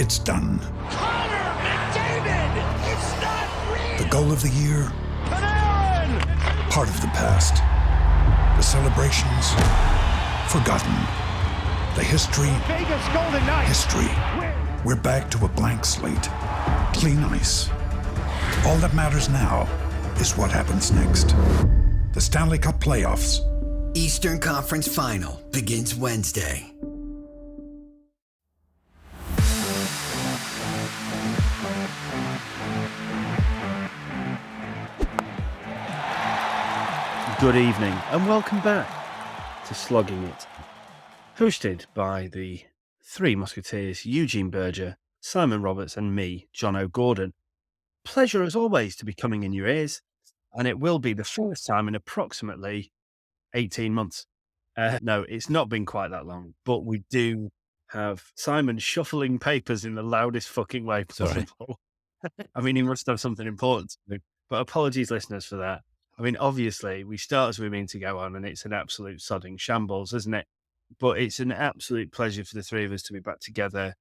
It's done. Connor McDavid! It's not real! The goal of the year, Panarin! part of the past. The celebrations, forgotten. The history, Vegas Golden Knights! history. We're back to a blank slate. Clean ice. All that matters now is what happens next. The Stanley Cup playoffs. Eastern Conference Final begins Wednesday. Good evening and welcome back to Slogging It, hosted by the three Musketeers, Eugene Berger, Simon Roberts and me, John O'Gordon. Pleasure as always to be coming in your ears, and it will be the first time in approximately 18 months. No, it's not been quite that long, but we do have Simon shuffling papers in the loudest fucking way possible. I mean, he must have something important to do, but apologies listeners for that. I mean, obviously, we start as we mean to go on, and it's an absolute sodding shambles, isn't it? But it's an absolute pleasure for the three of us to be back together.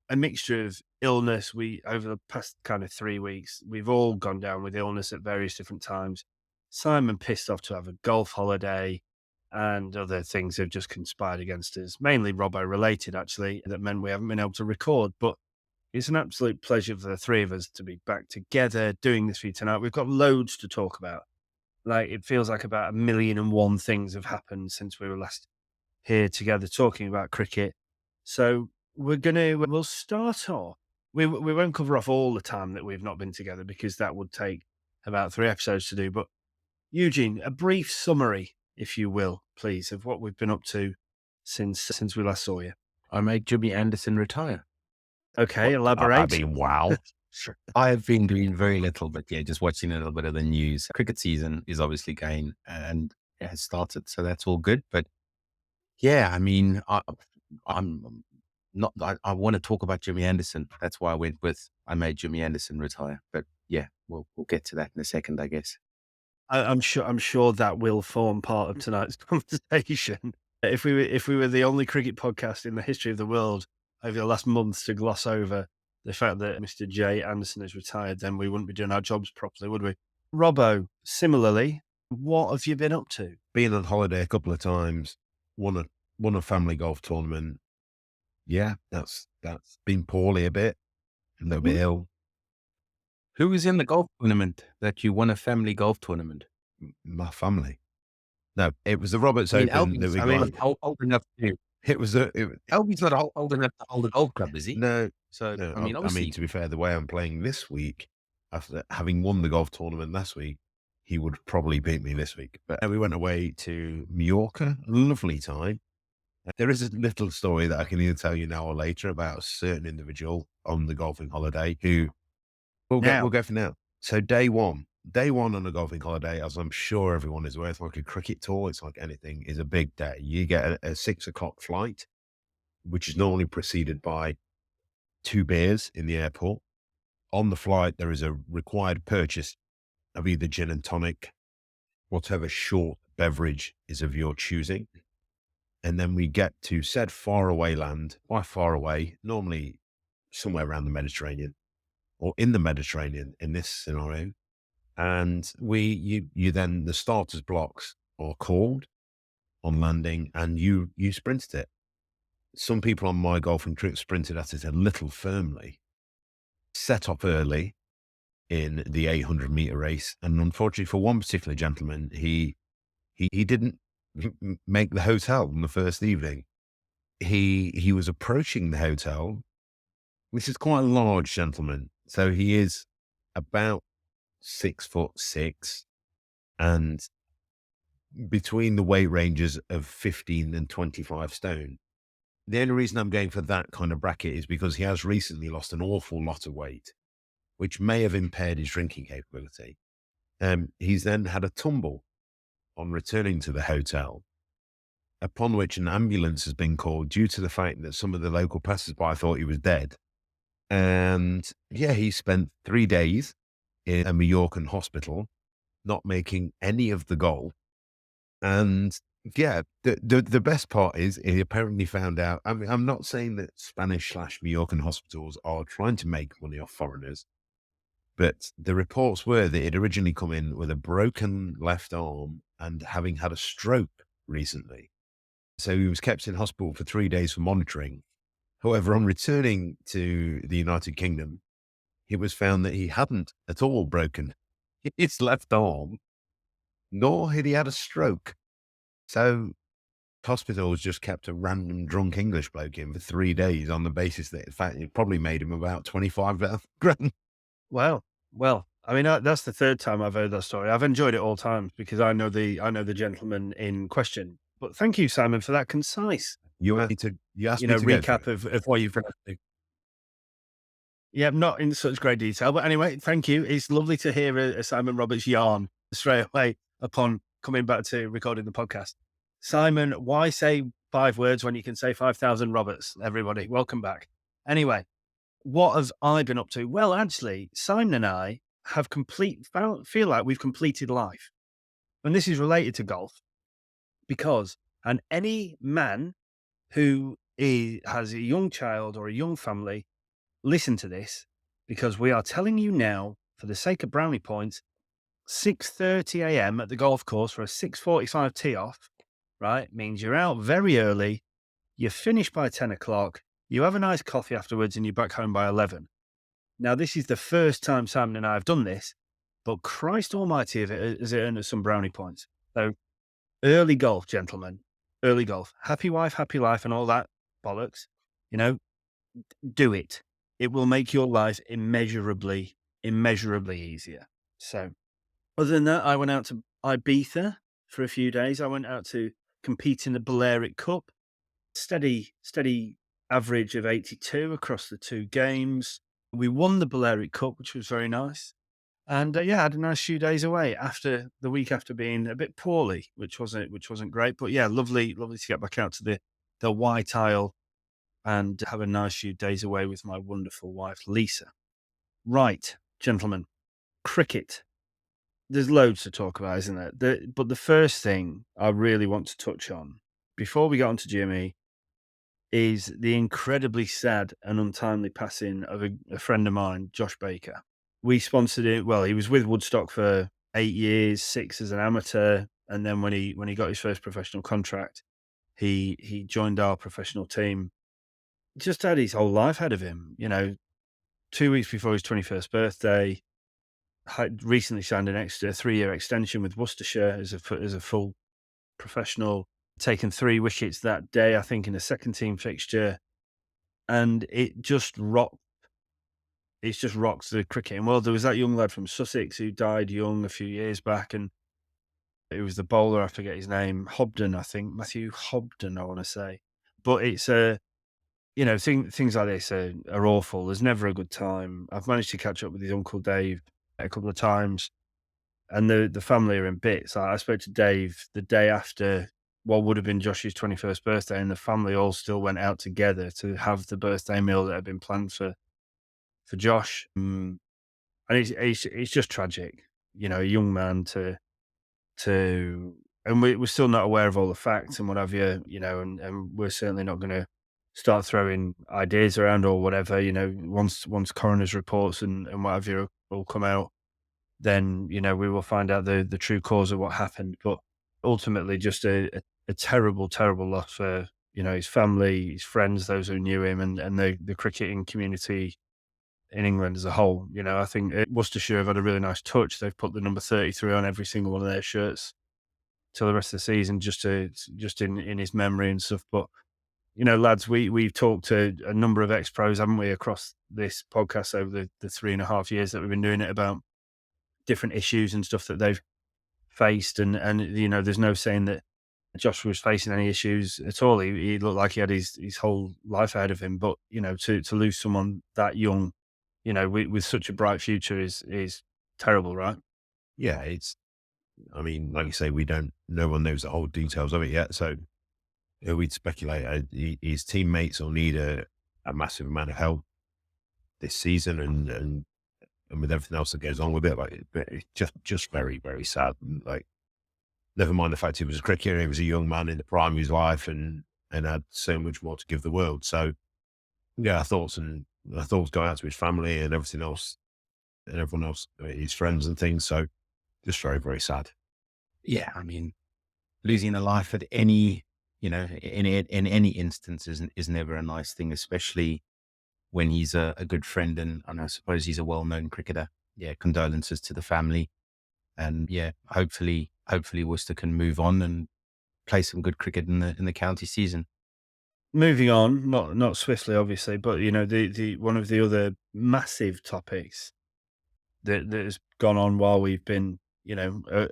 A mixture of illness. Over the past kind of 3 weeks, we've all gone down with illness at various different times. Simon pissed off to have a golf holiday, and other things have just conspired against us, mainly Robbo related, actually, that meant we haven't been able to record. But it's an absolute pleasure for the three of us to be back together doing this for you tonight. We've got loads to talk about. Like, it feels like about 1,000,001 things have happened since we were last here together talking about cricket. So we'll start off. We won't cover off all the time that we've not been together because that would take about 3 episodes to do. But Eugene, a brief summary, if you will, please, of what we've been up to since we last saw you. I made Jimmy Anderson retire. Okay, elaborate. I mean, wow. Sure. I have been doing very little, but yeah, just watching a little bit of the news. Cricket season is obviously going and it has started, so that's all good. But yeah, I mean, I'm not. I want to talk about Jimmy Anderson. That's why I made Jimmy Anderson retire. But yeah, we'll get to that in a second, I guess. I'm sure that will form part of tonight's conversation. If we were the only cricket podcast in the history of the world over the last month to gloss over the fact that Mr. J. Anderson is retired, then we wouldn't be doing our jobs properly, would we? Robbo, similarly, what have you been up to? Been on holiday a couple of times, won a family golf tournament. Yeah, that's been poorly a bit, a little bit ill. Who was in the golf tournament that you won a family golf tournament? My family. No, it was the Roberts I mean, Open that we got. old enough to. Albie's not old enough to hold a golf club, is he? No, So, no. I mean, obviously, to be fair, the way I'm playing this week, after having won the golf tournament last week, he would probably beat me this week. But we went away to Mallorca, a lovely time. There is a little story that I can either tell you now or later about a certain individual on the golfing holiday who we'll go for now. So day one on a golfing holiday, as I'm sure everyone is aware, it's like a cricket tour. It's like anything, is a big day. You get a 6 o'clock flight, which is normally preceded by 2 beers in the airport. On the flight, there is a required purchase of either gin and tonic, whatever short beverage is of your choosing. And then we get to said faraway land, by far away, normally somewhere around the Mediterranean or in the Mediterranean in this scenario. And you then, the starters blocks are called on landing and you sprinted it. Some people on my golfing trip sprinted at it a little firmly, set up early in the 800-meter race. And unfortunately for one particular gentleman, he didn't make the hotel on the first evening. He was approaching the hotel, which is quite a large gentleman. So he is about 6'6", and between the weight ranges of 15 and 25 stone. The only reason I'm going for that kind of bracket is because he has recently lost an awful lot of weight, which may have impaired his drinking capability. He's then had a tumble on returning to the hotel, upon which an ambulance has been called due to the fact that some of the local passersby thought he was dead. And yeah, he spent 3 days in a Mallorcan hospital, not making any of the golf. And Yeah, the best part is he apparently found out. I mean, I'm not saying that Spanish/Majorcan hospitals are trying to make money off foreigners, but the reports were that he'd originally come in with a broken left arm and having had a stroke recently. So he was kept in hospital for 3 days for monitoring. However, on returning to the United Kingdom, it was found that he hadn't at all broken his left arm, nor had he had a stroke. So hospitals just kept a random drunk English bloke in for 3 days on the basis that, in fact, it probably made him about 25 grand. Wow. Well, I mean, that's the third time I've heard that story. I've enjoyed it all times because I know the gentleman in question. But thank you, Simon, for that concise, You asked me to go recap through it. of what you've read. Yeah, not in such great detail, but anyway, thank you. It's lovely to hear a Simon Roberts yarn straight away upon coming back to recording the podcast. Simon, why say 5 words when you can say 5,000 Roberts? Everybody, welcome back. Anyway, what have I been up to? Well, actually, Simon and I have feel like we've completed life. And this is related to golf because, and any man who has a young child or a young family, listen to this because we are telling you now, for the sake of brownie points, 6:30 a.m. at the golf course for a 6:45 tee off, right? Means you're out very early, you finish by 10 o'clock, you have a nice coffee afterwards, and you're back home by 11. Now, this is the first time Simon and I have done this, but Christ almighty, has it earned us some brownie points. So, early golf, gentlemen, early golf. Happy wife, happy life, and all that bollocks. Do it. It will make your life immeasurably easier. So, other than that, I went out to Ibiza for a few days. I went out to compete in the Balearic Cup. Steady average of 82 across the 2 games. We won the Balearic Cup, which was very nice. And I had a nice few days away after the week after being a bit poorly, which wasn't great. But yeah, lovely to get back out to the White Isle and have a nice few days away with my wonderful wife, Lisa. Right, gentlemen, cricket. There's loads to talk about, isn't there? But the first thing I really want to touch on before we get on to Jimmy is the incredibly sad and untimely passing of a friend of mine, Josh Baker. We sponsored it. Well, he was with Woodstock for 8 years, 6 as an amateur. And then when he got his first professional contract, he joined our professional team. Just had his whole life ahead of him. 2 weeks before his 21st birthday, had recently signed an extra 3-year extension with Worcestershire as a full professional, taken 3 wickets that day, I think, in a second team fixture. And it just rocked the cricketing world. There was that young lad from Sussex who died young a few years back, and it was the bowler, I forget his name, Hobden, I think, Matthew Hobden, I want to say. But it's things like this are awful. There's never a good time. I've managed to catch up with his Uncle Dave a couple of times, and the family are in bits. I spoke to Dave the day after what would have been Josh's 21st birthday, and the family all still went out together to have the birthday meal that had been planned for Josh. And it's just tragic, a young man and we're still not aware of all the facts and what have you, and we're certainly not going to start throwing ideas around or whatever, once coroner's reports and what have you all come out, then, we will find out the true cause of what happened. But ultimately just a terrible, terrible loss for, his family, his friends, those who knew him, and the cricketing community in England as a whole. I think Worcestershire have had a really nice touch. They've put the number 33 on every single one of their shirts till the rest of the season, just in his memory and stuff. But, lads, we've talked to a number of ex-pros, haven't we, across this podcast over the 3.5 years that we've been doing it, about different issues and stuff that they've faced. And there's no saying that Josh was facing any issues at all. He looked like he had his whole life ahead of him. But, to lose someone that young, with such a bright future is terrible, right? Yeah, like you say, no one knows the whole details of it yet. So we'd speculate his teammates will need a massive amount of help this season and with everything else that goes on with it. But it's just very, very sad. And never mind the fact he was a cricketer, he was a young man in the prime of his life and had so much more to give the world. So, yeah, our thoughts go out to his family and everything else, and everyone else, his friends and things. So, just very, very sad. Yeah, I mean, losing a life at any, in any instance is never a nice thing, especially when he's a good friend and I suppose he's a well-known cricketer. Yeah, condolences to the family. And yeah, hopefully Worcester can move on and play some good cricket in the county season. Moving on, not swiftly, obviously, but the one of the other massive topics that has gone on while we've been,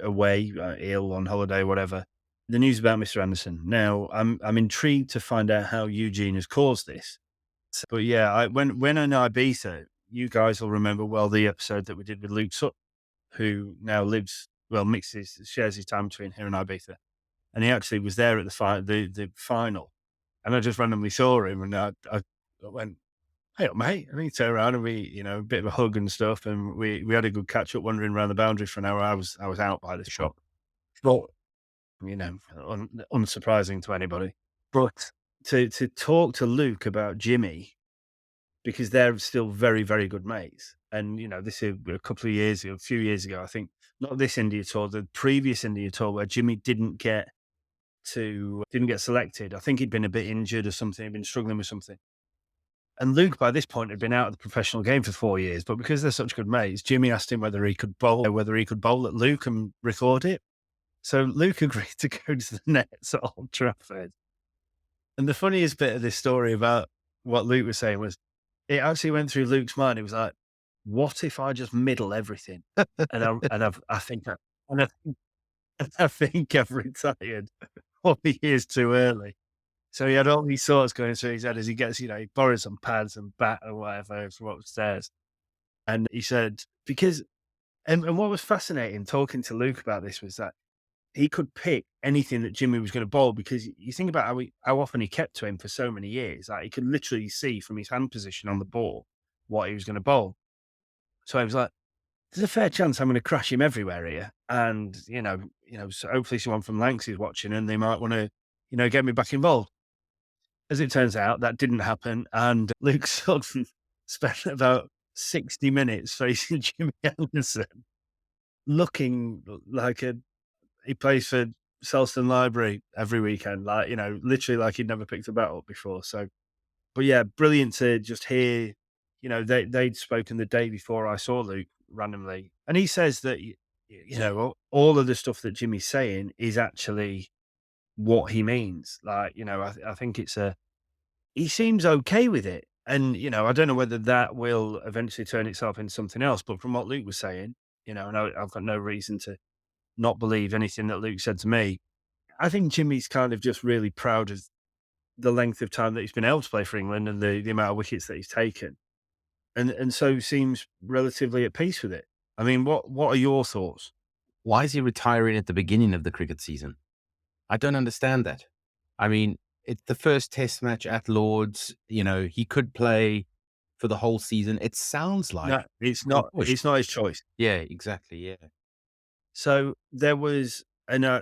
away, ill, on holiday, whatever. The news about Mr. Anderson. Now, I'm intrigued to find out how Eugene has caused this. But yeah, when in Ibiza, you guys will remember well the episode that we did with Luke Sutton, who now shares his time between here and Ibiza, and he actually was there at the final, and I just randomly saw him, and I went, "Hey up, mate," and he turned around and we, a bit of a hug and stuff, and we had a good catch up wandering around the boundary for an hour. I was out by the shop, but unsurprising to anybody. But to talk to Luke about Jimmy, because they're still very, very good mates. And, this is a few years ago, I think, not this India tour, the previous India tour where Jimmy didn't get selected. I think he'd been a bit injured or something. He'd been struggling with something. And Luke, by this point, had been out of the professional game for 4 years. But because they're such good mates, Jimmy asked him whether he could bowl at Luke and record it. So Luke agreed to go to the nets at Old Trafford. And the funniest bit of this story about what Luke was saying was, it actually went through Luke's mind. It was like, what if I just middle everything? I think I've retired 40 years too early. So he had all these thoughts going through his head as he gets, he borrows some pads and bat or whatever from upstairs. And he said, and what was fascinating talking to Luke about this was that he could pick anything that Jimmy was going to bowl, because you think about how often he kept to him for so many years. Like, he could literally see from his hand position on the ball what he was going to bowl. So I was like, there's a fair chance I'm going to crash him everywhere here. And, so hopefully someone from Lancs is watching and they might want to, get me back involved. As it turns out, that didn't happen. And Luke Sutton spent about 60 minutes facing Jimmy Anderson, looking like he plays for Selston Library every weekend, literally like he'd never picked a bat up before. So, but yeah, brilliant to just hear, they'd spoken the day before I saw Luke randomly. And he says that, all of the stuff that Jimmy's saying is actually what he means. Like, I think he seems okay with it. And, I don't know whether that will eventually turn itself into something else, but from what Luke was saying, and I've got no reason to not believe anything that Luke said to me. I think Jimmy's kind of just really proud of the length of time that he's been able to play for England and the amount of wickets that he's taken. And so seems relatively at peace with it. I mean, what are your thoughts? Why is he retiring at the beginning of the cricket season? I don't understand that. I mean, it's the first test match at Lord's, he could play for the whole season. It sounds like... No, it's not his choice. Yeah, exactly. Yeah. So there was, and I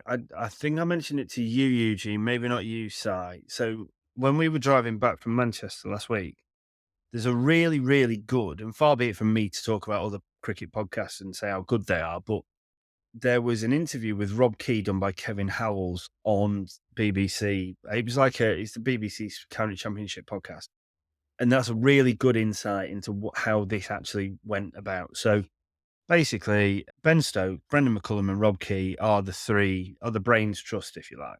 think I mentioned it to you, Eugene, maybe not you, Si. So when we were driving back from Manchester last week, there's a really, really good, and far be it from me to talk about other cricket podcasts and say how good they are, but there was an interview with Rob Key done by Kevin Howells on BBC. It was it's the BBC's County Championship podcast. And that's a really good insight into how this actually went about. So basically, Ben Stokes, Brendan McCullum and Rob Key are the brains trust, if you like.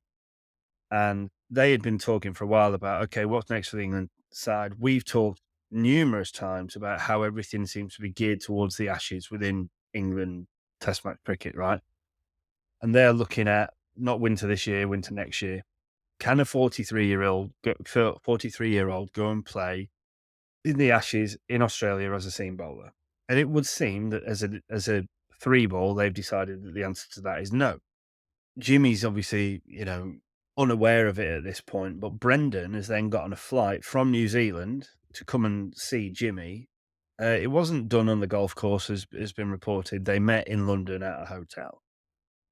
And they had been talking for a while about, okay, what's next for the England side? We've talked numerous times about how everything seems to be geared towards the Ashes within England Test match cricket, right? And they're looking at not winter this year, winter next year. Can a 43-year-old go and play in the Ashes in Australia as a seam bowler? And it would seem that as a three ball, they've decided that the answer to that is no. Jimmy's obviously, unaware of it at this point, but Brendan has then got on a flight from New Zealand to come and see Jimmy. It wasn't done on the golf course, as has been reported. They met in London at a hotel.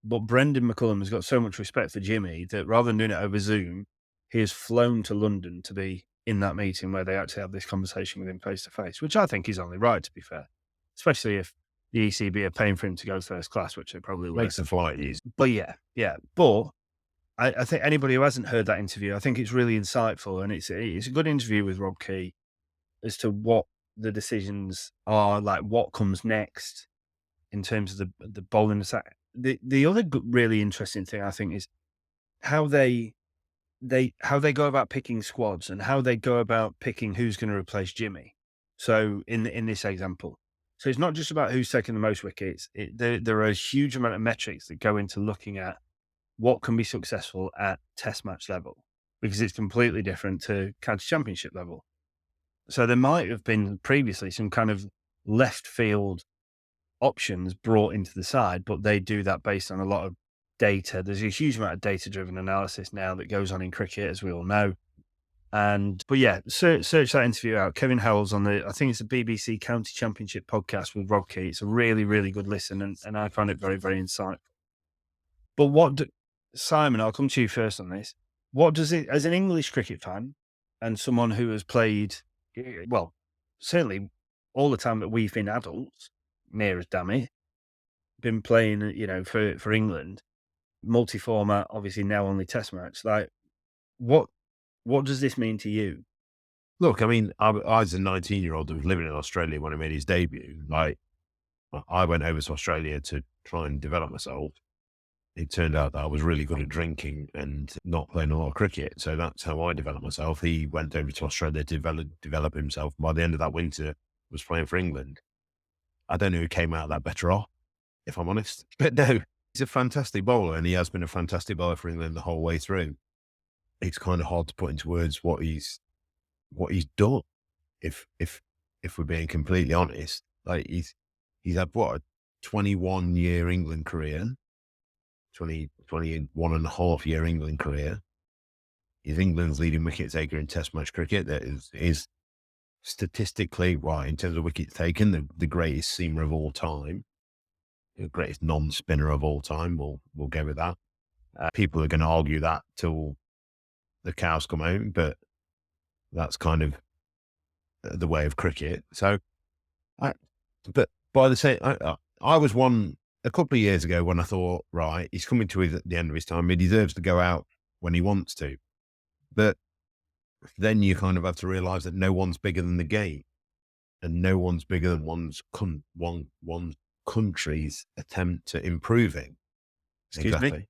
But Brendan McCullum has got so much respect for Jimmy that rather than doing it over Zoom, he has flown to London to be in that meeting where they actually have this conversation with him face to face, which I think is only right, to be fair, especially if the ECB are paying for him to go first class, which they probably will. Makes the flight easy. But yeah. But I think anybody who hasn't heard that interview, I think it's really insightful, and it's a good interview with Rob Key as to what the decisions are, like what comes next in terms of the bowling attack. The other really interesting thing I think is how they go about picking squads and how they go about picking who's going to replace Jimmy. So in this example, so it's not just about who's taking the most wickets. There are a huge amount of metrics that go into looking at what can be successful at Test match level, because it's completely different to County Championship level. So there might have been previously some kind of left field options brought into the side, but they do that based on a lot of data. There's a huge amount of data-driven analysis now that goes on in cricket, as we all know. But yeah, search that interview out. Kevin Howell's on I think it's a BBC County Championship podcast with Rob Key. It's a really, really good listen, and I find it very, very insightful. But Simon, I'll come to you first on this. What does it, as an English cricket fan and someone who has played, well, certainly all the time that we've been adults, near as damn it, been playing, for England, multi-format, obviously now only Test match. Like, what does this mean to you? Look, I mean, I was a 19-year-old that was living in Australia when he made his debut. Like, I went over to Australia to try and develop myself. It turned out that I was really good at drinking and not playing a lot of cricket. So that's how I developed myself. He went over to Australia to develop himself. By the end of that winter, was playing for England. I don't know who came out of that better off, if I'm honest. But no, he's a fantastic bowler, and he has been a fantastic bowler for England the whole way through. It's kind of hard to put into words what he's done. If we're being completely honest, like he's had what, a 21-year England career, 21 and a half year England career. He's England's leading wicket taker in Test match cricket. That is statistically, right, in terms of wickets taken, the greatest seamer of all time, the greatest non-spinner of all time. We'll go with that. People are going to argue that till the cows come home, but that's kind of the way of cricket. So, but by the same, I was one a couple of years ago when I thought, right, he's coming to the end of his time. He deserves to go out when he wants to. But then you kind of have to realize that no one's bigger than the game, and no one's bigger than one country's attempt to improving. Excuse me.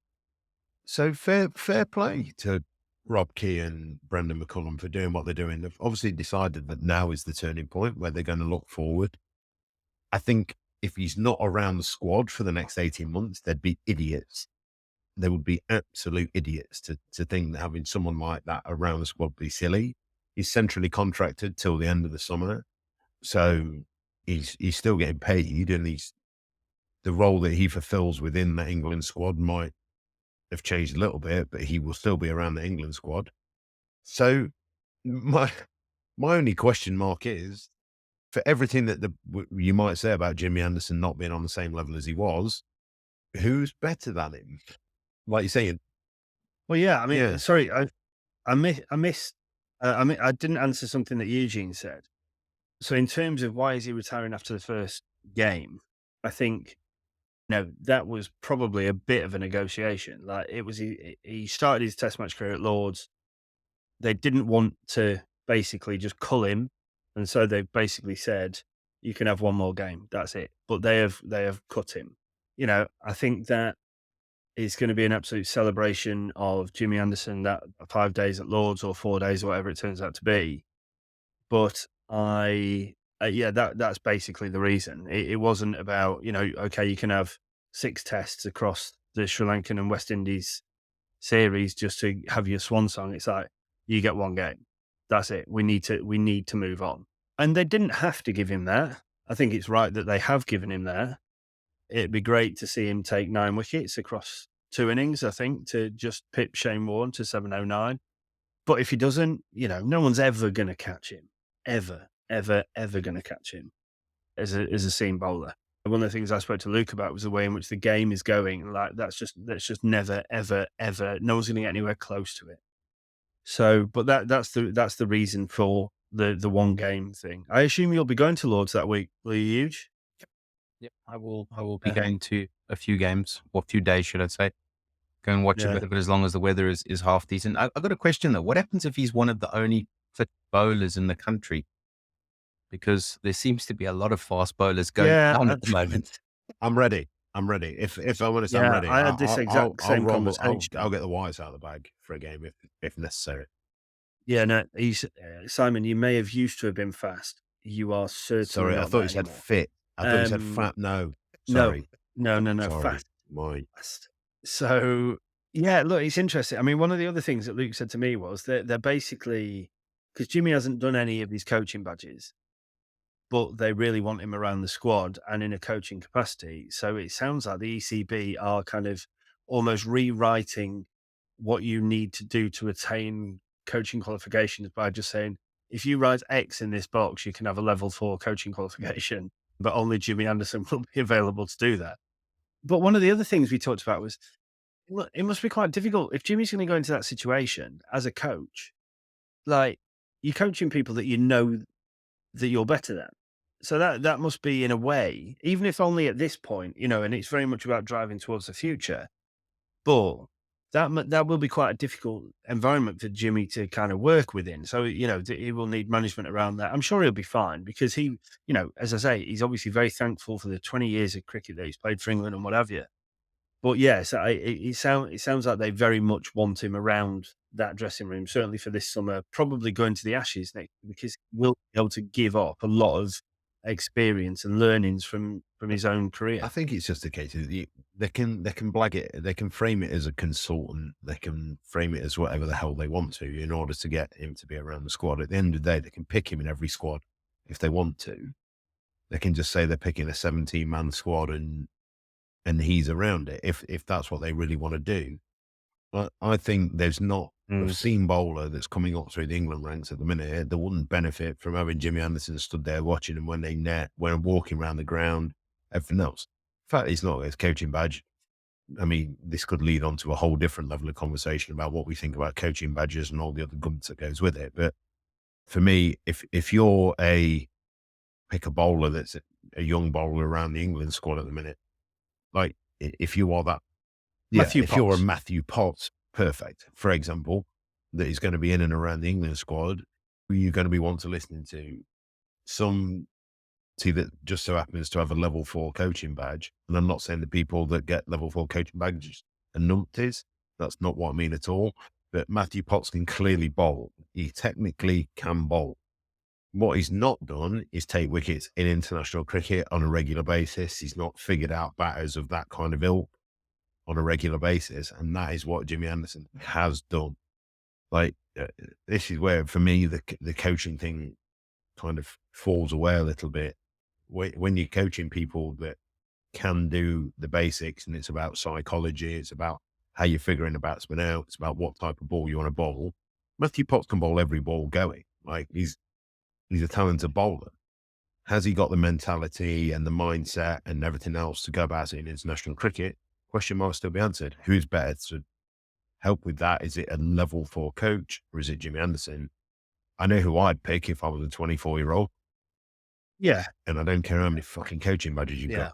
So fair play to Rob Key and Brendan McCullum for doing what they're doing. They've obviously decided that now is the turning point where they're going to look forward. I think if he's not around the squad for the next 18 months, they'd be idiots. They would be absolute idiots to think that having someone like that around the squad would be silly. He's centrally contracted till the end of the summer. So he's still getting paid, and the role that he fulfills within the England squad might have changed a little bit, but he will still be around the England squad. So my only question mark is, for everything that you might say about Jimmy Anderson not being on the same level as he was, who's better than him? Like you're saying. Well, yeah, I mean, Yeah. sorry, I missed. I didn't answer something that Eugene said. So in terms of why is he retiring after the first game, I think, that was probably a bit of a negotiation. Like, it was, he started his Test match career at Lords. They didn't want to basically just cull him, and so they basically said, you can have one more game. That's it. But they have cut him. I think that it's going to be an absolute celebration of Jimmy Anderson, that 5 days at Lords or 4 days or whatever it turns out to be. But that's basically the reason. It wasn't about, okay, you can have 6 tests across the Sri Lankan and West Indies series just to have your swan song. It's like, you get one game. That's it. We need to move on. And they didn't have to give him that. I think it's right that they have given him that. It'd be great to see him take 9 wickets across 2 innings, I think, to just pip Shane Warne to 709. But if he doesn't, no one's ever going to catch him. Ever going to catch him as a seam bowler. One of the things I spoke to Luke about was the way in which the game is going. Like that's just never, ever, ever. No one's going to get anywhere close to it. So, but that's the reason for the one game thing. I assume you'll be going to Lords that week, will you, Huge? Yep. I will be Yeah. going to a few games, or a few days, should I say. Go and watch a Yeah. bit of it as long as the weather is half decent. I've got a question though. What happens if he's one of the only fit bowlers in the country? Because there seems to be a lot of fast bowlers going down at the moment. I'm ready. I'm ready. If I'm honest, I'm Yeah, ready. I had this exact same roll, conversation. I'll get the wires out of the bag for a game if necessary. Yeah, no, he's Simon. You may have used to have been fast. You are certainly Sorry, I not thought that you said anymore. fit. I thought you said fat. No, sorry. No, Sorry. fast. Mine. Fast. So yeah, look, it's interesting. I mean, one of the other things that Luke said to me was that they're basically, because Jimmy hasn't done any of these coaching badges, but they really want him around the squad and in a coaching capacity. So it sounds like the ECB are kind of almost rewriting what you need to do to attain coaching qualifications by just saying, if you write X in this box, you can have a level 4 coaching qualification, but only Jimmy Anderson will be available to do that. But one of the other things we talked about was, look, it must be quite difficult if Jimmy's going to go into that situation as a coach. Like, you're coaching people that you know that you're better than. So that must be, in a way, even if only at this point, and it's very much about driving towards the future. But that will be quite a difficult environment for Jimmy to kind of work within. So, he will need management around that. I'm sure he'll be fine because he, as I say, he's obviously very thankful for the 20 years of cricket that he's played for England and what have you. But yes, it sounds like they very much want him around that dressing room, certainly for this summer, probably going to the Ashes next, because he'll be able to give up a lot of experience and learnings from his own career. I think it's just a case of they can blag it. They can frame it as a consultant. They can frame it as whatever the hell they want to in order to get him to be around the squad. At the end of the day, they can pick him in every squad if they want to. They can just say they're picking a 17-man squad and he's around it if that's what they really want to do. But I think there's not a seam bowler that's coming up through the England ranks at the minute that wouldn't benefit from having Jimmy Anderson stood there watching him when they net, when walking around the ground, everything else. In fact, he's not his coaching badge. I mean, this could lead on to a whole different level of conversation about what we think about coaching badges and all the other gumph that goes with it. But for me, if you're pick a bowler that's a young bowler around the England squad at the minute, like if you are that, if you're a Matthew Potts, perfect, for example, that is going to be in and around the England squad, you're going to be wanting to listen to some that just so happens to have a level 4 coaching badge. And I'm not saying the people that get level 4 coaching badges are numpties. That's not what I mean at all. But Matthew Potts can clearly bowl. He technically can bowl. What he's not done is take wickets in international cricket on a regular basis. He's not figured out batters of that kind of ilk on a regular basis. And that is what Jimmy Anderson has done. Like, this is where, for me, the coaching thing kind of falls away a little bit. When you're coaching people that can do the basics, and it's about psychology, it's about how you're figuring a batsman out, it's about what type of ball you want to bowl. Matthew Potts can bowl every ball going. Like, he's a talented bowler. Has he got the mentality and the mindset and everything else to go about it in international cricket? Question marks still be answered. Who's better to help with that? Is it a level 4 coach or is it Jimmy Anderson? I know who I'd pick if I was a 24-year-old. Yeah. And I don't care how many fucking coaching badges you've got.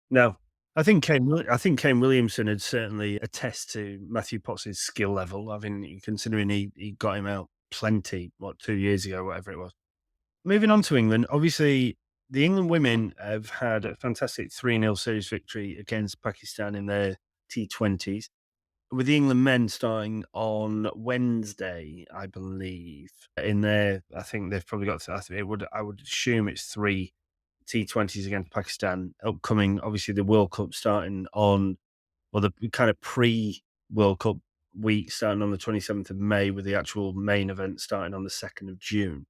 No. I think Kane Williamson had certainly attest to Matthew Potts' skill level. I mean, considering he got him out plenty, 2 years ago, whatever it was. Moving on to England, obviously the England women have had a fantastic 3-0 series victory against Pakistan in their T20s, with the England men starting on Wednesday, I believe. In their, I think they've probably got, I would assume it's 3 T20s against Pakistan, upcoming, obviously the World Cup starting on, the kind of pre-World Cup week starting on the 27th of May, with the actual main event starting on the 2nd of June.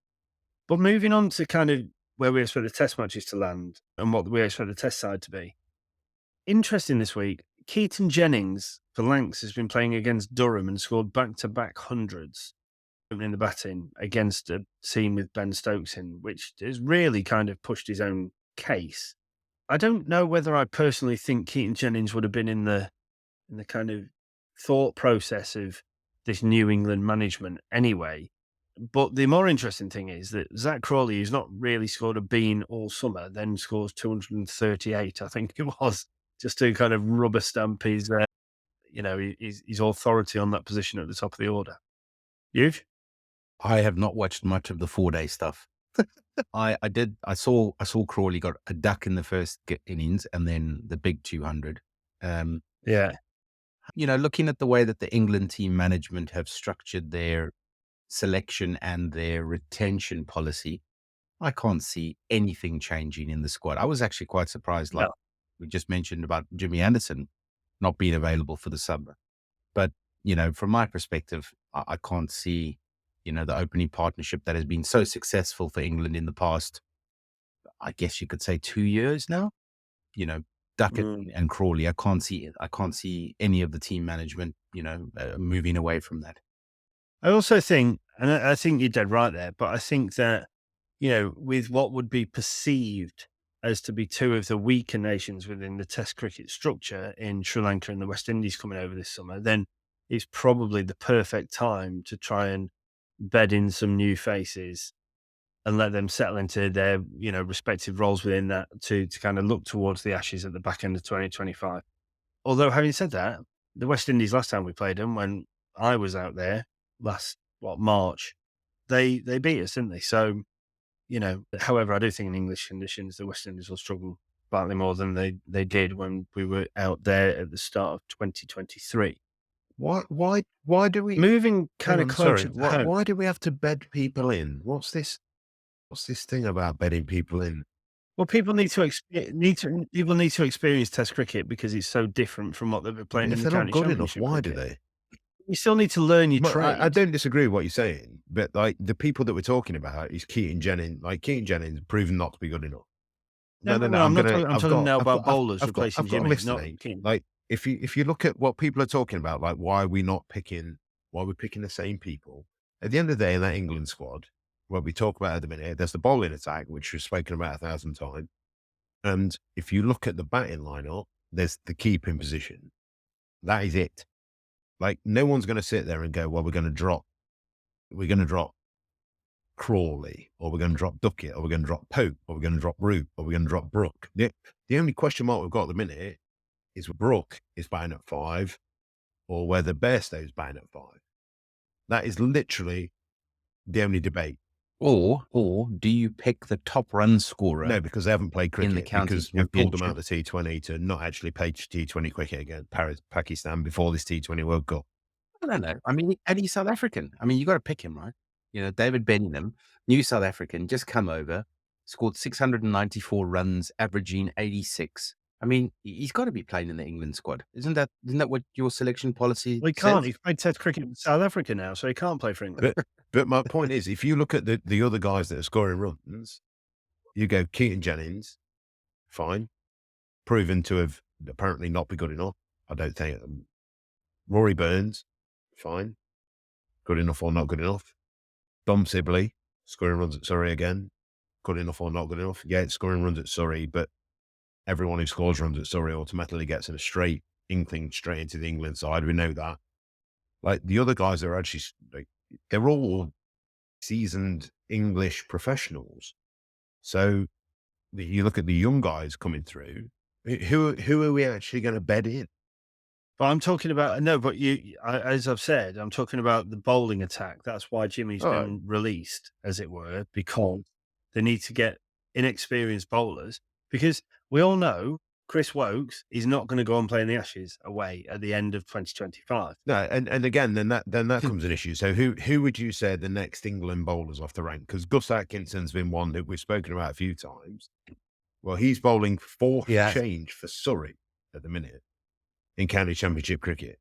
But moving on to kind of where we expect the test matches to land and what we expect the test side to be. Interesting this week, Keaton Jennings for Lancs has been playing against Durham and scored back-to-back hundreds in the batting against a team with Ben Stokes in, which has really kind of pushed his own case. I don't know whether I personally think Keaton Jennings would have been in the kind of thought process of this New England management anyway. But the more interesting thing is that Zach Crawley, who's not really scored a bean all summer, then scores 238, I think it was, just to kind of rubber stamp his, his authority on that position at the top of the order. You've? I have not watched much of the 4-day stuff. I saw Crawley got a duck in the first innings and then the big 200. Yeah. Looking at the way that the England team management have structured their selection and their retention policy, I can't see anything changing in the squad. I was actually quite surprised, like we just mentioned about Jimmy Anderson not being available for the summer. But, from my perspective, I can't see, the opening partnership that has been so successful for England in the past, I guess you could say 2 years now, Duckett and Crawley. I can't see any of the team management, moving away from that. I also think, and I think you're dead right there, but I think that, with what would be perceived as to be two of the weaker nations within the Test cricket structure in Sri Lanka and the West Indies coming over this summer, then it's probably the perfect time to try and bed in some new faces and let them settle into their, respective roles within that to kind of look towards the Ashes at the back end of 2025. Although, having said that, the West Indies last time we played them, when I was out there last, March, they beat us, didn't they? So, however, I do think in English conditions, the West Indies will struggle slightly more than they did when we were out there at the start of 2023. Why do we Moving kind of closer? Why do we have to bed people in? What's this thing about bedding people in? Well, people need to experience Test cricket because it's so different from what they've been playing If in the they're not county good enough, championship why do cricket. they? You still need to learn your trade. I don't disagree with what you're saying, but like the people that we're talking about is Keaton Jennings. Like Keaton Jennings proven not to be good enough. No. I'm talking now about bowlers replacing Jimmy. Listening. Like if you look at what people are talking about, like why we're picking the same people. At the end of the day, in that England squad, what we talk about at the minute, there's the bowling attack, which we've spoken about 1,000 times. And if you look at the batting lineup, there's the keeping position. That is it. Like no one's going to sit there and go, well, we're going to drop Crawley, or we're going to drop Duckett, or we're going to drop Pope, or we're going to drop Root, or we're going to drop Brook. The only question mark we've got at the minute is Brook is batting at 5, or whether Bairstow's batting at 5. That is literally the only debate. Or do you pick the top run scorer? No, because they haven't played cricket in the county because we've pulled them out of the T20 to not actually play T20 cricket against Pakistan before this T20 World Cup. I don't know. I mean, and he's South African. I mean, you got to pick him, right? David Benningham, new South African, just come over, scored 694 runs, averaging 86. I mean, he's got to be playing in the England squad. Isn't that what your selection policy Well, he can't. says? He's played Test cricket in South Africa now, so he can't play for England. But my point is, if you look at the other guys that are scoring runs, you go Keaton Jennings, fine, proven to have apparently not be good enough. I don't think. Rory Burns, fine, good enough or not good enough. Dom Sibley, scoring runs at Surrey again, good enough or not good enough. Yeah, it's scoring runs at Surrey, but everyone who scores runs at Surrey automatically gets in a straight into the England side. We know that. Like the other guys that are actually, they're all seasoned English professionals. So you look at the young guys coming through, who are we actually going to bed in? But I'm talking about, as I've said, I'm talking about the bowling attack. That's why Jimmy's been released, as it were, because they need to get inexperienced bowlers. Because we all know Chris Wokes is not going to go and play in the Ashes away at the end of 2025. No, and again, then that comes an issue. So who would you say are the next England bowlers off the rank? Because Gus Atkinson's been one that we've spoken about a few times. Well, he's bowling fourth change for Surrey at the minute in county championship cricket.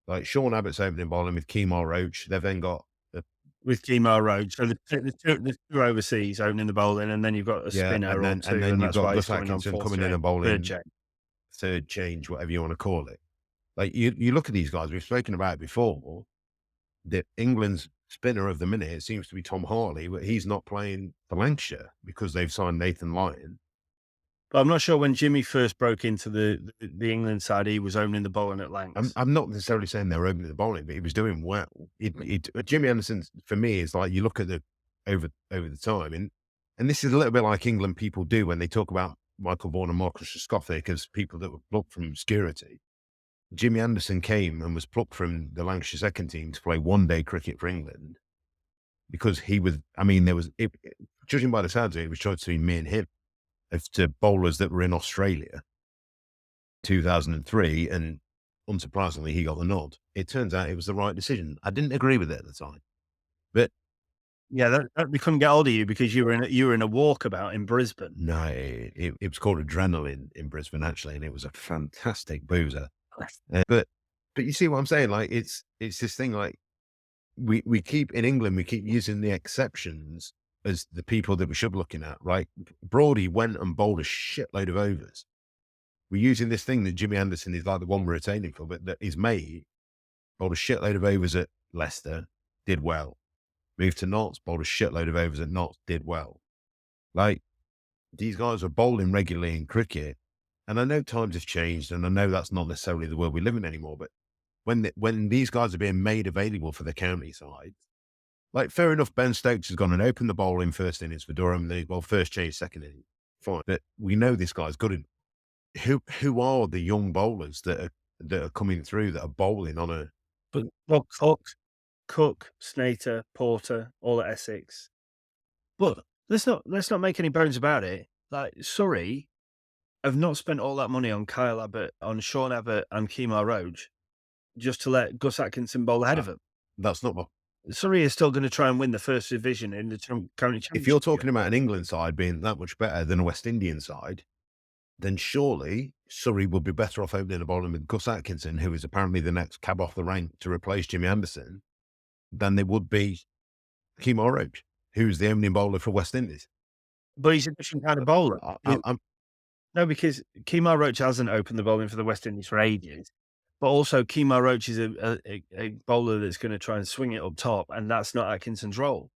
Like Sean Abbott's opening bowling with Kemar Roach. They've then got with Kemar Roach, so the two overseas opening the bowling, and then you've got a spinner, and then you've got Gus Atkinson coming in and bowling third change, whatever you want to call it. Like you look at these guys, we've spoken about it before. That England's spinner of the minute seems to be Tom Hartley, but he's not playing for Lancashire because they've signed Nathan Lyon. But I'm not sure when Jimmy first broke into the England side, he was opening the bowling at Lancs. I'm not necessarily saying they were opening the bowling, but he was doing well. Jimmy Anderson, for me, is like you look at the over the time, and this is a little bit like England people do when they talk about Michael Vaughan and Marcus Trescothick as people that were plucked from obscurity. Jimmy Anderson came and was plucked from the Lancashire second team to play one-day cricket for England because he was. I mean, judging by the sounds of it was choice between me and him as to bowlers that were in Australia, 2003, and unsurprisingly, he got the nod. It turns out it was the right decision. I didn't agree with it at the time, but yeah, that we couldn't get hold of you because you were in a walkabout in Brisbane. no, it was called Adrenaline in Brisbane actually, and it was a fantastic boozer. But you see what I'm saying? Like it's this thing like we keep in England, we keep using the exceptions as the people that we should be looking at, right? Brody went and bowled a shitload of overs. We're using this thing that Jimmy Anderson is like the one we're retaining for, but that his mate bowled a shitload of overs at Leicester, did well. Moved to Notts, bowled a shitload of overs at Notts, did well. Like these guys are bowling regularly in cricket. And I know times have changed, and I know that's not necessarily the world we live in anymore. But when these guys are being made available for the county side, like fair enough, Ben Stokes has gone and opened the bowling first innings for Durham. First change, second innings, fine. But we know this guy's good. Who are the young bowlers that are coming through that are bowling on a? But Cook, Snater, Porter, all at Essex. But let's not make any bones about it. Like Surrey have not spent all that money on Kyle Abbott, on Sean Abbott and Kemar Roach just to let Gus Atkinson bowl ahead of him. That's not what. Surrey is still going to try and win the first division in the county championship. If you're talking about an England side being that much better than a West Indian side, then surely Surrey would be better off opening a bowling with Gus Atkinson, who is apparently the next cab off the rank to replace Jimmy Anderson, than they would be Kemar Roach, who's the opening bowler for West Indies. But he's a different kind of bowler. No, because Kemar Roach hasn't opened the bowling for the West Indies for ages. But also, Kemar Roach is a bowler that's going to try and swing it up top, and that's not Atkinson's role.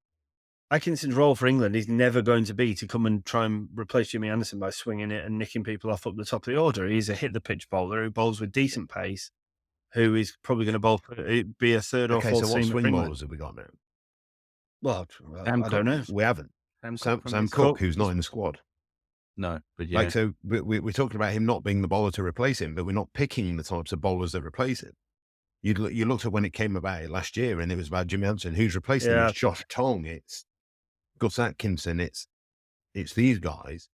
Atkinson's role for England is never going to be to come and try and replace Jimmy Anderson by swinging it and nicking people off up the top of the order. He's a hit-the-pitch bowler who bowls with decent pace, who is probably going to be a third or fourth so what seamer swing for England. bowlers have we got now? Well, I don't know. We haven't. Sam Cook, who's not in the squad. No, but yeah. Like, so we're talking about him not being the bowler to replace him, but we're not picking the types of bowlers that replace him. You looked at when it came about last year, and it was about Jimmy Anderson. Who's replacing him? It's Josh Tong. It's Gus Atkinson. It's these guys.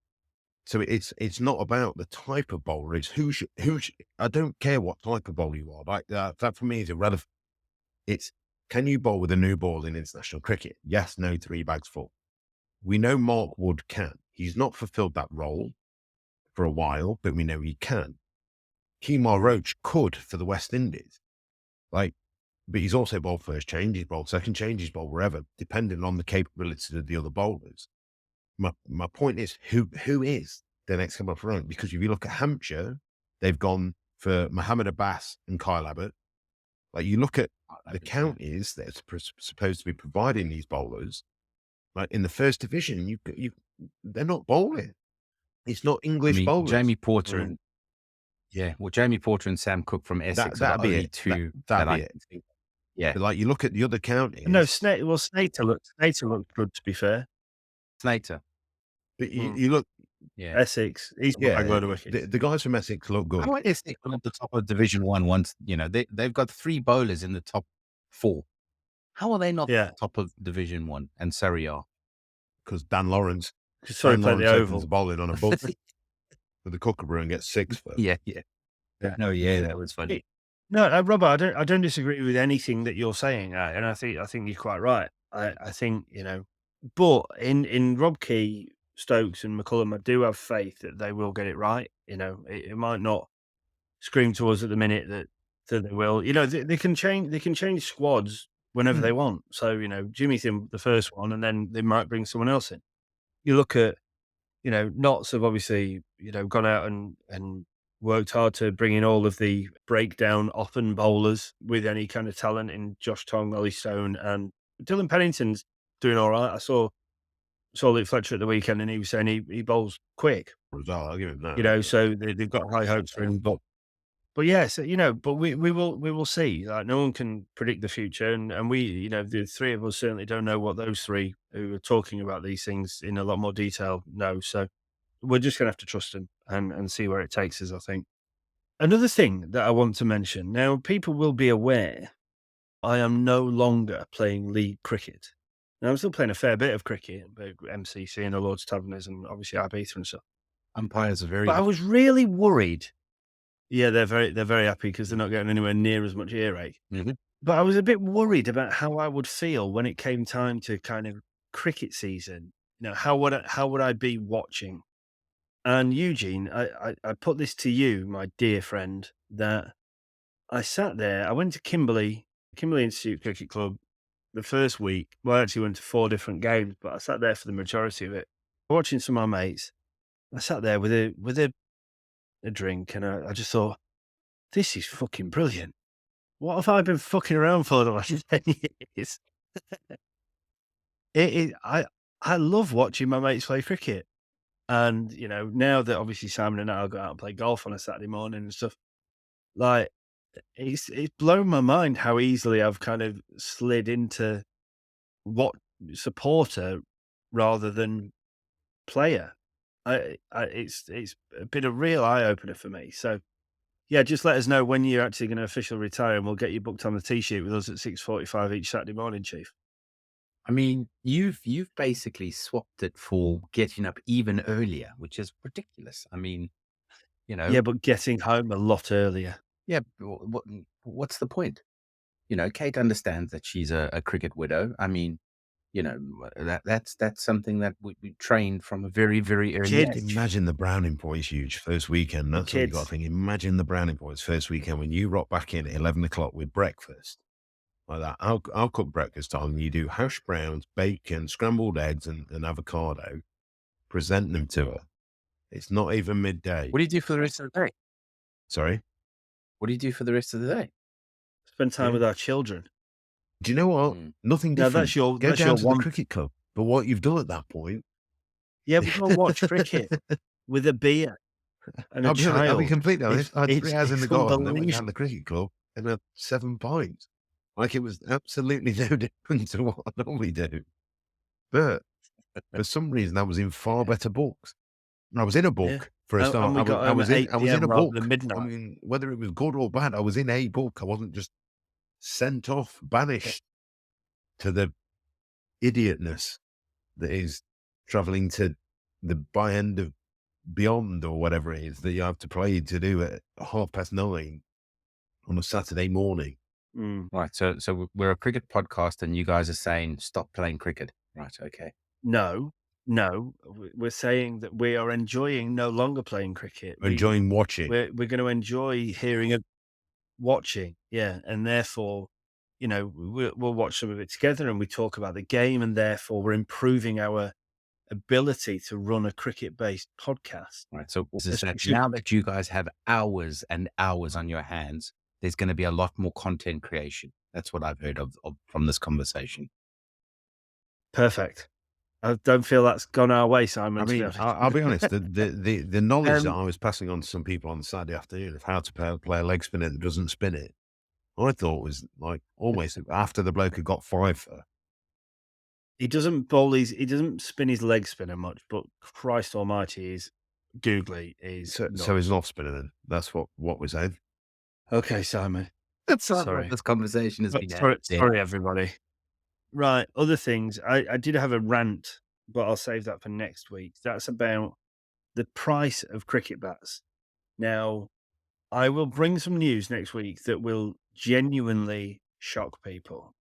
So it's not about the type of bowler. It's who. I don't care what type of bowler you are. Like that for me is irrelevant. It's can you bowl with a new ball in international cricket? Yes, no, 3 bags full. We know Mark Wood can. He's not fulfilled that role for a while, but we know he can. Kemar Roach could for the West Indies. But he's also bowled first change, he's bowled second change, he's bowled wherever, depending on the capabilities of the other bowlers. My point is, who is the next come up front? Because if you look at Hampshire, they've gone for Mohammed Abbas and Kyle Abbott. Like you look at the counties that are supposed to be providing these bowlers, like in the first division, they're not bowling. It's not English bowlers. Jamie Porter and Jamie Porter and Sam Cook from Essex. That'd be it. That'd be it. Yeah, but like you look at the other counties. No, Snater looked good. To be fair, Snater. But you look, Essex. He's a load of wickets. The guys from Essex look good. How are Essex at the top of Division 1 once, they've got 3 bowlers in the top 4. How are they not top of Division 1 and Surrey are? Because Dan Lawrence. Sorry, play the oval. Bowling on a ball with the Kookaburra and gets 6 for. Yeah. No, that was funny. No, Robert, I don't disagree with anything that you're saying, and I think you're quite right. I think but in Rob Key, Stokes, and McCullum, I do have faith that they will get it right. It might not scream to us at the minute that they will. They can change squads whenever they want. So Jimmy's in the first one, and then they might bring someone else in. You look at Notts have obviously gone out and worked hard to bring in all of the breakdown often bowlers with any kind of talent in Josh Tong, Ollie Stone, and Dylan Pennington's doing all right. I saw saw Luke Fletcher at the weekend, and he was saying he bowls quick. Result, I'll give him that. So they've got high hopes for him. But yeah, so but we will see. Like, no one can predict the future, and we, the three of us certainly don't know what those three who are talking about these things in a lot more detail know. So we're just gonna have to trust them and see where it takes us, I think. Another thing that I want to mention now, people will be aware I am no longer playing league cricket. Now, I'm still playing a fair bit of cricket, MCC and the Lord's Taverners, and obviously Ibiza and stuff. Umpires are very. But I was really worried. Yeah, they're very happy because they're not getting anywhere near as much earache. Mm-hmm. But I was a bit worried about how I would feel when it came time to kind of cricket season. How would I be watching? And Eugene, I put this to you, my dear friend, that I sat there. I went to Kimberley Institute Cricket Club the first week. Well, I actually went to 4 different games, but I sat there for the majority of it, watching some of my mates. I sat there with a drink, and I just thought, this is fucking brilliant. What have I been fucking around for the last 10 years? I love watching my mates play cricket. And, now that obviously Simon and I will go out and play golf on a Saturday morning and stuff, like, it's blown my mind how easily I've kind of slid into what supporter rather than player. It's been a real eye opener for me. So yeah, just let us know when you're actually going to officially retire, and we'll get you booked on the tee sheet with us at 6:45 each Saturday morning, Chief. I mean, you've basically swapped it for getting up even earlier, which is ridiculous. I mean, Yeah, but getting home a lot earlier. Yeah, what's the point? Kate understands that she's a cricket widow. I mean, that's something that we trained from a very, very early age. Imagine the Browning boys huge first weekend. That's what you got to think. Imagine the Browning boys first weekend when you rock back in at 11 o'clock with breakfast. Like that. I'll cook breakfast on. You do hash browns, bacon, scrambled eggs, and avocado. Present them to her. It's not even midday. What do you do for the rest of the day? Sorry? What do you do for the rest of the day? Spend time with our children. Do you know what? Nothing different. No, that's your Go down to the cricket club. But what you've done at that point. Yeah, we go watch cricket with a beer and a child. I'll be completely honest. I had 3 hours in the garden, then went down to the cricket club and had 7 pints. Like, it was absolutely no different to what I normally do. But for some reason, I was in far better books. I was in a book for a start. I was in a book. I mean, whether it was good or bad, I was in a book. I wasn't just sent off, banished to the idiotness that is travelling to the by end of beyond or whatever it is that you have to play to do at 9:30 on a Saturday morning. Right. So we're a cricket podcast, and you guys are saying stop playing cricket. Right. Okay. No, we're saying that we are enjoying no longer playing cricket. We're enjoying watching. We're going to enjoy hearing and watching. Yeah. And therefore, we'll watch some of it together and we talk about the game, and therefore we're improving our ability to run a cricket-based podcast. Right. So now that you guys have hours and hours on your hands, there's going to be a lot more content creation. That's what I've heard of from this conversation. Perfect. I don't feel that's gone our way, Simon. I mean, I'll be honest. The knowledge that I was passing on to some people on Saturday afternoon of how to play a leg spinner that doesn't spin it, I thought was like almost after the bloke had got 5 for. He doesn't spin his leg spinner much, but Christ Almighty, is googly. So he's an off spinner then. That's what we're saying. Okay, Simon. Sorry. This conversation has been sorry, everybody. Right, other things. I did have a rant, but I'll save that for next week. That's about the price of cricket bats. Now, I will bring some news next week that will genuinely shock people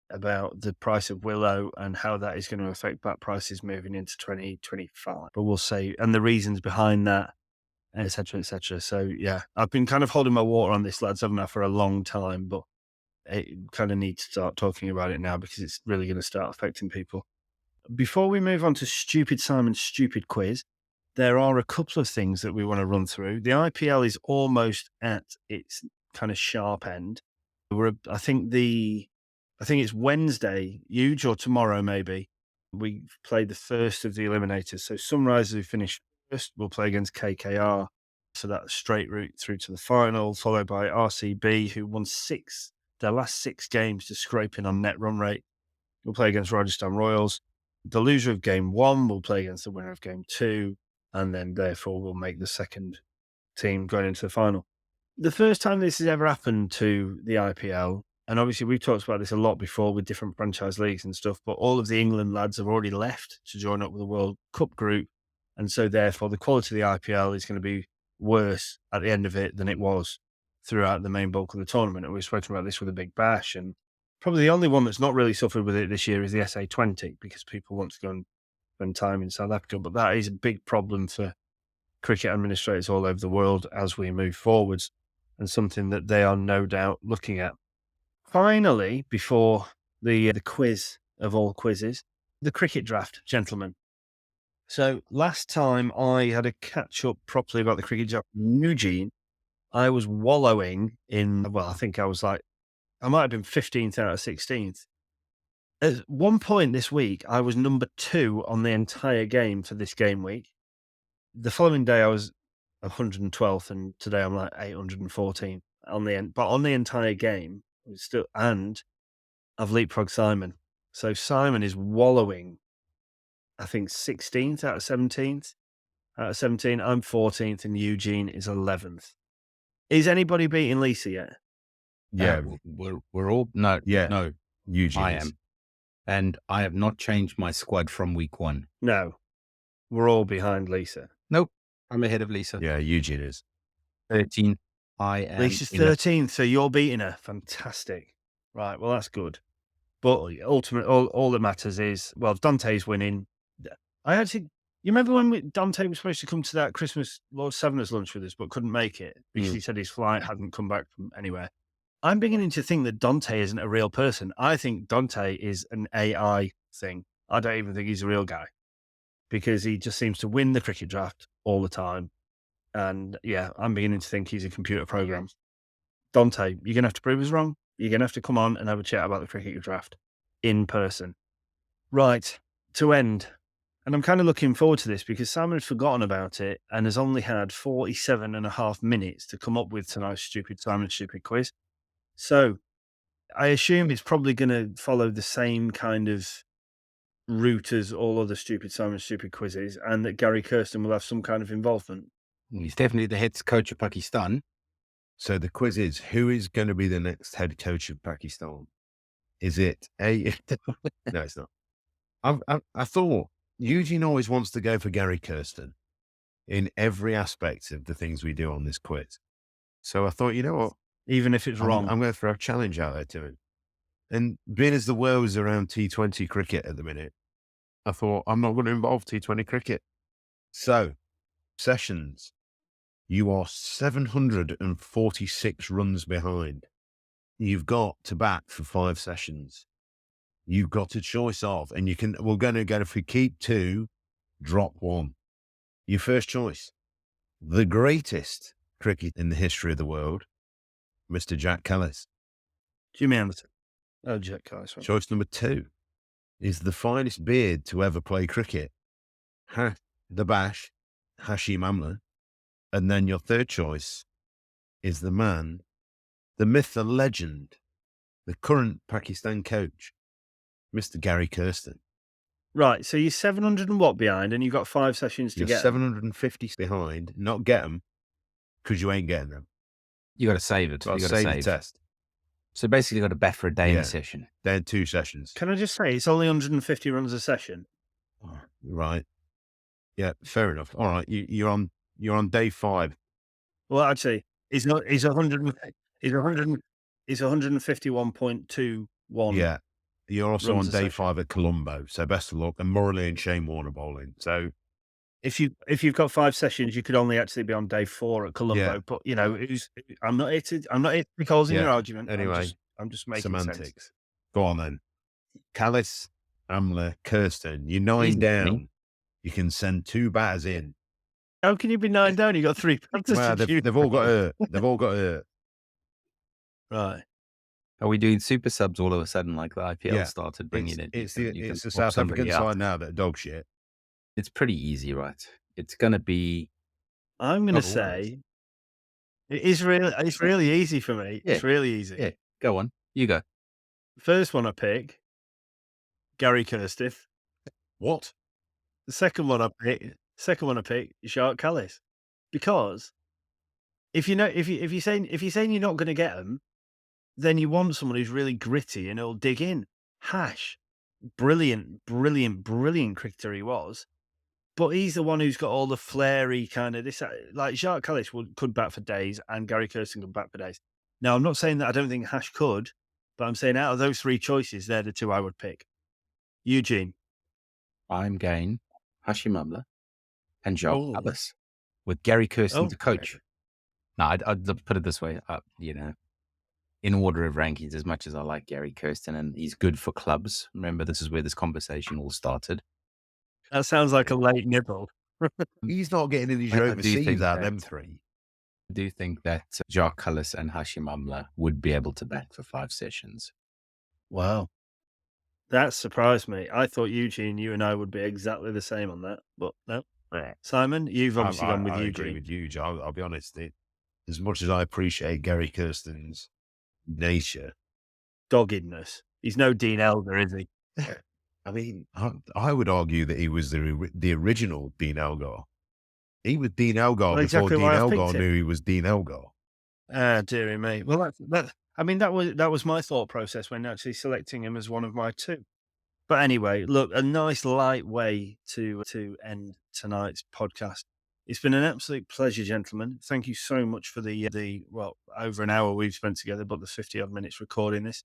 about the price of Willow and how that is going to affect bat prices moving into 2025. But we'll see, and the reasons behind that, etc., etc. So yeah, I've been kind of holding my water on this, lads, haven't I, for a long time, but I kind of need to start talking about it now because it's really going to start affecting people. Before we move on to Stupid Simon's Stupid Quiz, there are a couple of things that we want to run through. The IPL is almost at its kind of sharp end. I think it's Wednesday, huge, or tomorrow maybe. We've played the first of the eliminators. So Sunrise, who finished first, will play against KKR. So that's straight route through to the final, followed by RCB, who won their last 6 games to scraping on net run rate. We'll play against Rajasthan Royals. The loser of game 1 will play against the winner of game 2, and then therefore will make the second team going into the final. The first time this has ever happened to the IPL, and obviously we've talked about this a lot before with different franchise leagues and stuff, but all of the England lads have already left to join up with the World Cup group, and so therefore the quality of the IPL is going to be worse at the end of it than it was throughout the main bulk of the tournament. And we've spoken about this with a Big Bash, and probably the only one that's not really suffered with it this year is the SA20, because people want to go and spend time in South Africa. But that is a big problem for cricket administrators all over the world as we move forwards, and something that they are no doubt looking at. Finally, before the quiz of all quizzes, the cricket draft, gentlemen. So last time I had a catch up properly about the cricket draft in Eugene, I was wallowing in, well, I think I might have been 15th out of 16th. At one point this week, I was number 2 on the entire game for this game week. The following day, I was 112th, and today I'm like 814 on the end. But on the entire game, and I've leapfrogged Simon. So Simon is wallowing, I think 16th out of 17th. Out of 17, I'm 14th, and Eugene is 11th. Is anybody beating Lisa yet? Yeah, we're all No, yeah. no, Eugene I is. am. And I have not changed my squad from week 1. No. We're all behind Lisa. Nope. I'm ahead of Lisa. Yeah, Eugene is. 13. I am. Lisa's 11. 13th, so you're beating her. Fantastic. Right, well, that's good. But ultimately, all that matters is, well, if Dante's winning. You remember when Dante was supposed to come to that Christmas Lord Seveners lunch with us, but couldn't make it because he said his flight hadn't come back from anywhere? I'm beginning to think that Dante isn't a real person. I think Dante is an AI thing. I don't even think he's a real guy, because he just seems to win the cricket draft all the time. And yeah, I'm beginning to think he's a computer program. Dante, you're going to have to prove us wrong. You're going to have to come on and have a chat about the cricket draft in person. Right, to end. And I'm kind of looking forward to this because Simon has forgotten about it and has only had 47.5 minutes to come up with tonight's stupid Simon Stupid quiz. So I assume it's probably going to follow the same kind of route as all other stupid Simon Stupid quizzes, and that Gary Kirsten will have some kind of involvement. He's definitely the head coach of Pakistan. So the quiz is, who is going to be the next head coach of Pakistan? Is it a... No, it's not. I thought Eugene always wants to go for Gary Kirsten in every aspect of the things we do on this quiz. So I thought, you know what? Even if it's wrong. I'm going to throw a challenge out there to him. And being as the world is around T20 cricket at the minute, I thought I'm not going to involve T20 cricket. So, Sessions, you are 746 runs behind. You've got to bat for 5 sessions. You've got a choice of, and we're going to go, if we keep 2, drop 1. Your first choice, the greatest cricket in the history of the world, Mr. Jack Callis. Jimmy Anderson. Oh, Jack Callis. Choice number 2 is the finest beard to ever play cricket, the Bash, Hashim Amla. And then your third choice is the man, the myth, the legend, the current Pakistan coach, Mr. Gary Kirsten. Right, so you're 700 and what behind, and you've got 5 sessions to You're get 750 behind, not get them, because you ain't getting them. You got to save it. Got You to got to save save. the test. So basically, you got to bet for a day in Yeah. a session. Then 2 sessions. Can I just say, it's only 150 runs a session. Right. Yeah, fair enough. All right, you're on day 5. Well, actually, it's 151.21. Yeah. You're also runs on a day session. 5 at Colombo, so best of luck. And Morley and Shane Warner bowling. So If you've got 5 sessions, you could only actually be on day 4 at Colombo. Yeah. But I'm not here to pick holes in Yeah. your argument. Anyway, I'm just making semantics. sense. Go on then. Callis, Amler, Kirsten, you're 9 Easy, down. Kenny. You can send 2 batters in. How can you be 9 down? You got 3 batters Well, to choose they've all got from. hurt. They've all got hurt. Right. Are we doing super subs all of a sudden like the IPL Yeah. started bringing it? It's You the can South swap somebody African out. side now that are dog shit. It's pretty easy, right? It's going to be... I'm going to Oh, all right. say it's really easy for me. Yeah. It's really easy. Yeah, go on. You go. First one I pick, Gary Kirsten. What? The second one I pick, Shark Callis, because if you're saying you're not going to get them, then you want someone who's really gritty and will dig in. Hash, brilliant cricketer he was, but he's the one who's got all the flary kind of this. Like Shark Callis could bat for days, and Gary Kirsten could bat for days. Now I'm not saying that I don't think Hash could, but I'm saying out of those three choices, they're the two I would pick. Eugene. I'm going Hashim Amla and Jacques Oh. Kallis with Gary Kirsten to Okay. coach. No, I'd put it this way. In order of rankings, as much as I like Gary Kirsten and he's good for clubs. Remember, this is where this conversation all started. That sounds like a late nibble. He's not getting any I do overseas think out of that- them three. I do think that Jacques Kallis and Hashim Amla would be able to bat for 5 sessions. Wow. That surprised me. I thought, Eugene, you and I would be exactly the same on that, but no. Simon, you've obviously gone with I Eugene. agree with you. I'll be honest. As much as I appreciate Gary Kirsten's nature, Doggedness. He's no Dean Elgar, is he? I mean, I would argue that he was the original Dean Elgar. He was Dean Elgar Well, before exactly Dean why I Elgar picked him. knew he was Dean Elgar. Ah, dearie me. Well, that was my thought process when actually selecting him as one of my two. But anyway, look, a nice light way to end tonight's podcast. It's been an absolute pleasure, gentlemen. Thank you so much for the over an hour we've spent together, but the 50-odd minutes recording this.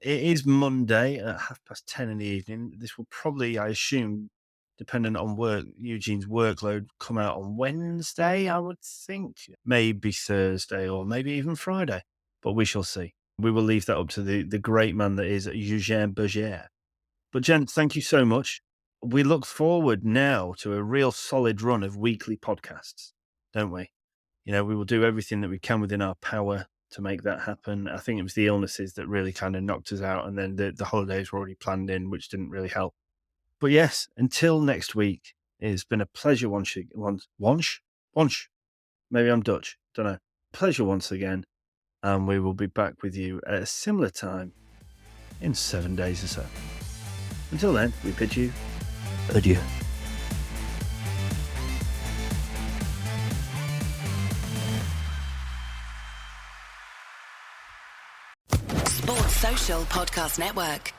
It is Monday at 10:30 in the evening. This will probably, I assume, depending on Eugene's workload, come out on Wednesday, I would think. Maybe Thursday or maybe even Friday, but we shall see. We will leave that up to the great man that is Eugene Berger. But gents, thank you so much. We look forward now to a real solid run of weekly podcasts, don't we? We will do everything that we can within our power to make that happen. I think it was the illnesses that really kind of knocked us out, and then the holidays were already planned in, which didn't really help. But yes, until next week, it's been a pleasure once. Maybe I'm Dutch, don't know. Pleasure once again, and we will be back with you at a similar time in 7 days or so. Until then, we bid you adieu. Sports Social Podcast Network.